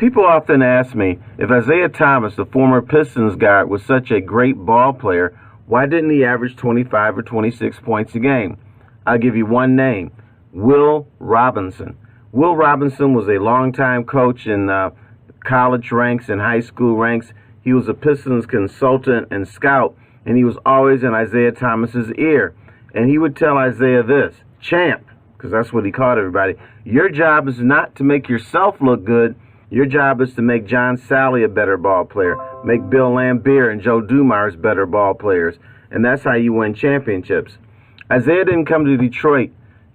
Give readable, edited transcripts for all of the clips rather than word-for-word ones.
People often ask me, if Isiah Thomas, the former Pistons guard, was such a great ball player, why didn't he average 25 or 26 points a game? I'll give you one name, Will Robinson. Will Robinson was a longtime coach in college ranks and high school ranks. He was a Pistons consultant and scout, and he was always in Isiah Thomas's ear. And he would tell Isiah this, champ, because that's what he called everybody, your job is not to make yourself look good. Your job is to make John Sally a better ball player, make Bill Laimbeer and Joe Dumars better ball players, and that's how you win championships. Isiah didn't come to Detroit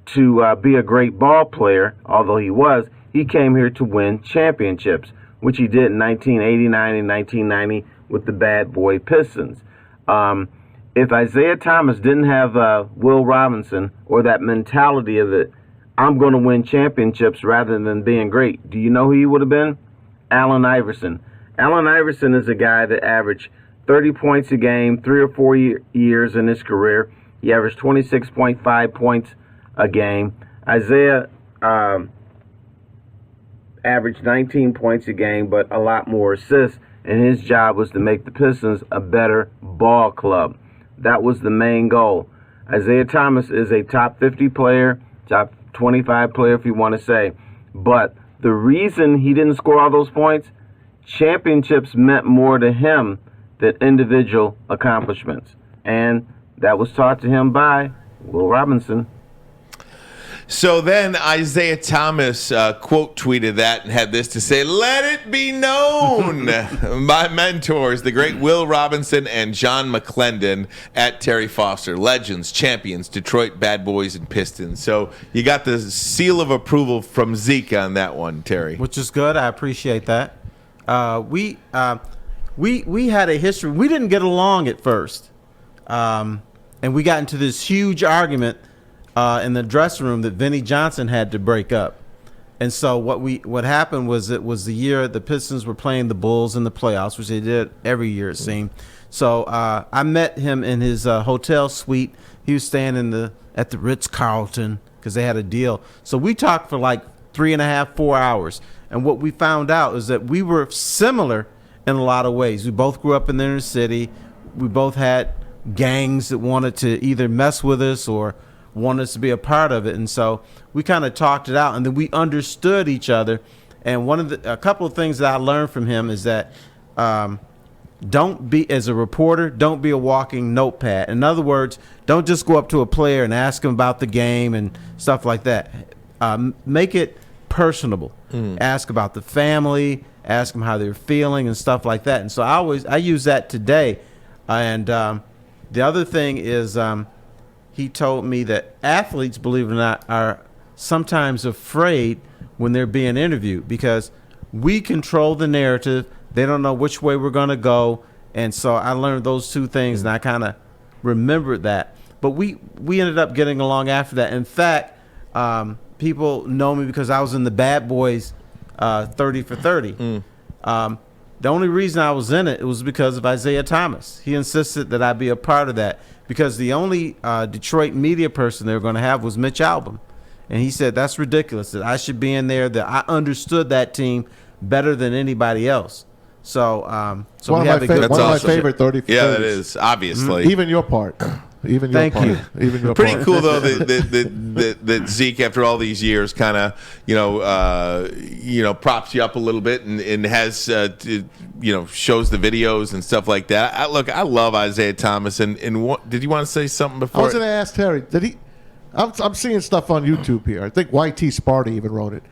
to be a great ball player, although he was. He came here to win championships, which he did in 1989 and 1990 with the Bad Boy Pistons. If Isiah Thomas didn't have Will Robinson or that mentality of it, I'm going to win championships rather than being great, do you know who he would have been? Allen Iverson. Allen Iverson is a guy that averaged 30 points a game 3 or 4 years in his career. He averaged 26.5 points a game. Isiah averaged 19 points a game, but a lot more assists, and his job was to make the Pistons a better ball club. That was the main goal. Isiah Thomas is a top 50 player, top 25 player if you want to say. But the reason he didn't score all those points, championships meant more to him than individual accomplishments. And that was taught to him by Will Robinson. So then Isiah Thomas quote tweeted that and had this to say, "Let it be known, my mentors, the great Will Robinson and John McClendon at Terry Foster, legends, champions, Detroit Bad Boys and Pistons." So you got the seal of approval from Zeke on that one, Terry. Which is good. I appreciate that. We had a history. We didn't get along at first, and we got into this huge argument in the dressing room that Vinnie Johnson had to break up. And so what happened was, it was the year the Pistons were playing the Bulls in the playoffs, which they did every year, it seemed. So I met him in his hotel suite. He was staying at the Ritz-Carlton because they had a deal. So we talked for like 3.5, 4 hours. And what we found out is that we were similar in a lot of ways. We both grew up in the inner city. We both had gangs that wanted to either mess with us or want us to be a part of it, and so we kind of talked it out, and then we understood each other. And a couple of things that I learned from him is that don't be, as a reporter, don't be a walking notepad. In other words, don't just go up to a player and ask him about the game and stuff like that. Make it personable. Ask about the family, ask them how they're feeling and stuff like that. And so I use that today. And the other thing is, he told me that athletes, believe it or not, are sometimes afraid when they're being interviewed because we control the narrative. They don't know which way we're going to go. And so I learned those two things, and I kind of remembered that. But we ended up getting along after that. In fact, people know me because I was in the Bad Boys 30 for 30. The only reason I was in it was because of Isiah Thomas. He insisted that I be a part of that because the only Detroit media person they were going to have was Mitch Albom. And he said, that's ridiculous, that I should be in there, that I understood that team better than anybody else. So, one of my favorite 30 for 30s. Yeah, that is, obviously. Even your part. Even your Thank part. you. Even your Pretty part. cool though that Zeke, after all these years, kind of props you up a little bit and has shows the videos and stuff like that. I love Isiah Thomas. And did you want to say something before? I was going to ask Terry. Did he? I'm seeing stuff on YouTube here. I think YT Sparty even wrote it.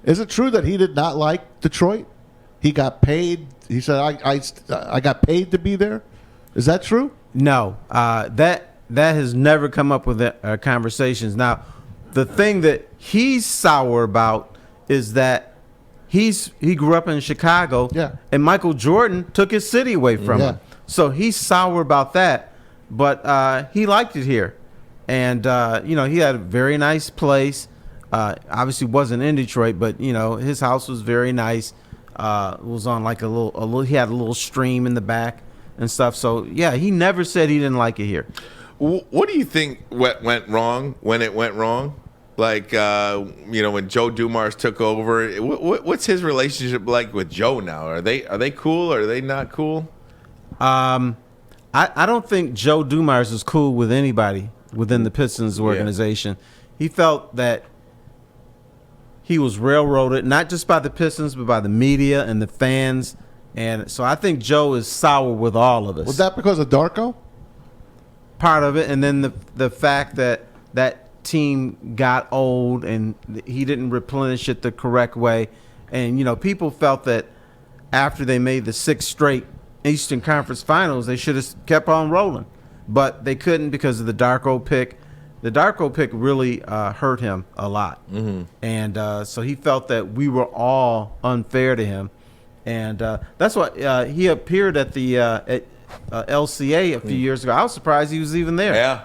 Is it true that he did not like Detroit? He got paid. He said, "I got paid to be there." Is that true? No, that has never come up with conversations. Now, the thing that he's sour about is that he grew up in Chicago, and Michael Jordan took his city away from him. So he's sour about that, but he liked it here. And, he had a very nice place. Obviously wasn't in Detroit, but, his house was very nice. It was on like he had a little stream in the back and stuff. So, yeah, he never said he didn't like it here. What do you think went wrong when it went wrong? Like, when Joe Dumars took over, what's his relationship like with Joe now? Are they cool or are they not cool? I don't think Joe Dumars is cool with anybody within the Pistons organization. He felt that he was railroaded, not just by the Pistons, but by the media and the fans. And so I think Joe is sour with all of us. Was that because of Darko? Part of it, and then the fact that team got old and he didn't replenish it the correct way. And, people felt that after they made the 6 straight Eastern Conference Finals, they should have kept on rolling. But they couldn't because of the Darko pick. The Darko pick really hurt him a lot. Mm-hmm. And so he felt that we were all unfair to him. And that's why he appeared at the LCA a few years ago. I was surprised he was even there. Yeah.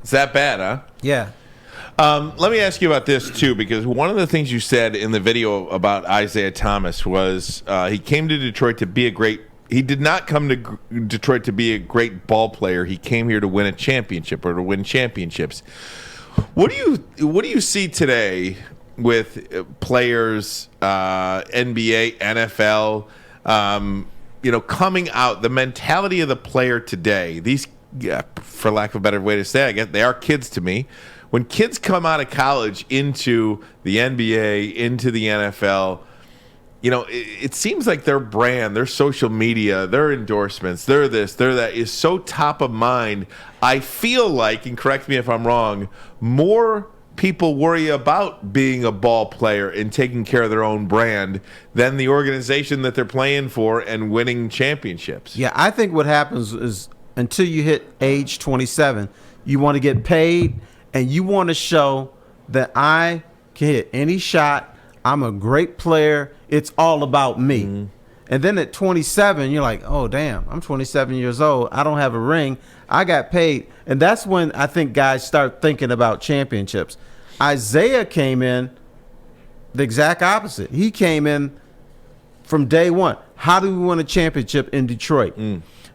It's that bad, huh? Yeah. Let me ask you about this, too, because one of the things you said in the video about Isiah Thomas was he came to Detroit to be he did not come to Detroit to be a great ball player. He came here to win a championship or to win championships. What do you see today with players, NBA, NFL, coming out, the mentality of the player today? These, for lack of a better way to say it, I guess they are kids to me. When kids come out of college into the NBA, into the NFL, it seems like their brand, their social media, their endorsements, their this, their that is so top of mind. I feel like, and correct me if I'm wrong, more people worry about being a ball player and taking care of their own brand than the organization that they're playing for and winning championships. Yeah, I think what happens is until you hit age 27, you want to get paid and you want to show that I can hit any shot. I'm a great player. It's all about me. Mm-hmm. And then at 27, you're like, oh, damn, I'm 27 years old. I don't have a ring. I got paid. And that's when I think guys start thinking about championships. Isiah came in the exact opposite. He came in from day one. How do we win a championship in Detroit?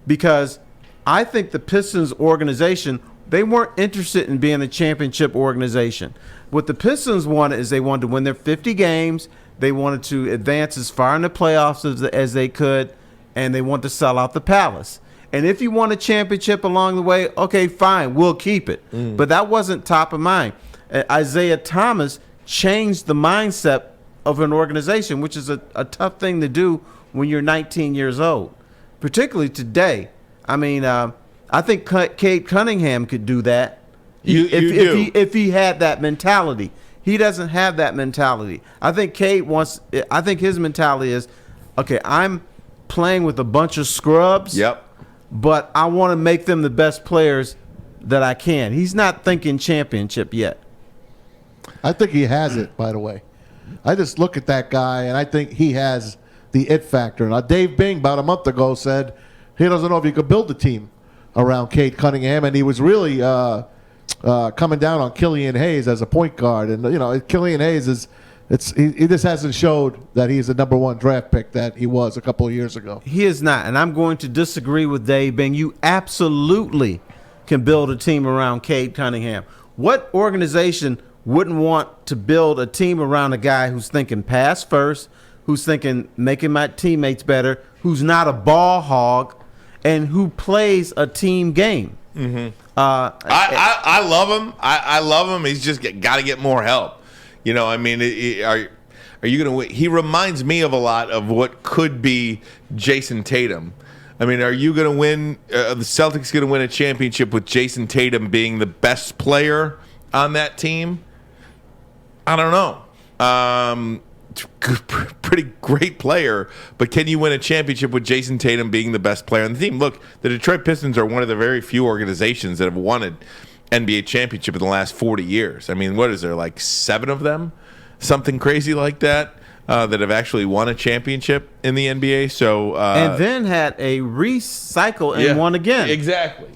Because I think the Pistons organization, they weren't interested in being a championship organization. What the Pistons wanted is they wanted to win their 50 games. They wanted to advance as far in the playoffs as they could, and they wanted to sell out the Palace. And if you won a championship along the way, okay, fine, we'll keep it. But that wasn't top of mind. Isiah Thomas changed the mindset of an organization, which is a tough thing to do when you're 19 years old, particularly today. I mean, I think Cade Cunningham could do that if he had that mentality. He doesn't have that mentality. I think I think his mentality is, okay, I'm playing with a bunch of scrubs. Yep. But I want to make them the best players that I can. He's not thinking championship yet. I think he has it, by the way. I just look at that guy, and I think he has the it factor. Now, Dave Bing, about a month ago, said he doesn't know if he could build a team around Cade Cunningham, and he was really coming down on Killian Hayes as a point guard. And, Killian Hayes he just hasn't showed that he's the number 1 draft pick that he was a couple of years ago. He is not, and I'm going to disagree with Dave Bing. You absolutely can build a team around Cade Cunningham. What organization wouldn't want to build a team around a guy who's thinking pass first, who's thinking making my teammates better, who's not a ball hog, and who plays a team game? Mm-hmm. I love him. I love him. He's just got to get more help. Are you going to win? He reminds me of a lot of what could be Jason Tatum. I mean, are you going to win? The Celtics going to win a championship with Jason Tatum being the best player on that team? I don't know. Pretty great player, but can you win a championship with Jason Tatum being the best player on the team? Look, the Detroit Pistons are one of the very few organizations that have won an NBA championship in the last 40 years. I mean, what is there, like 7 of them? Something crazy like that that have actually won a championship in the NBA. So and then had a recycle and won again. Exactly.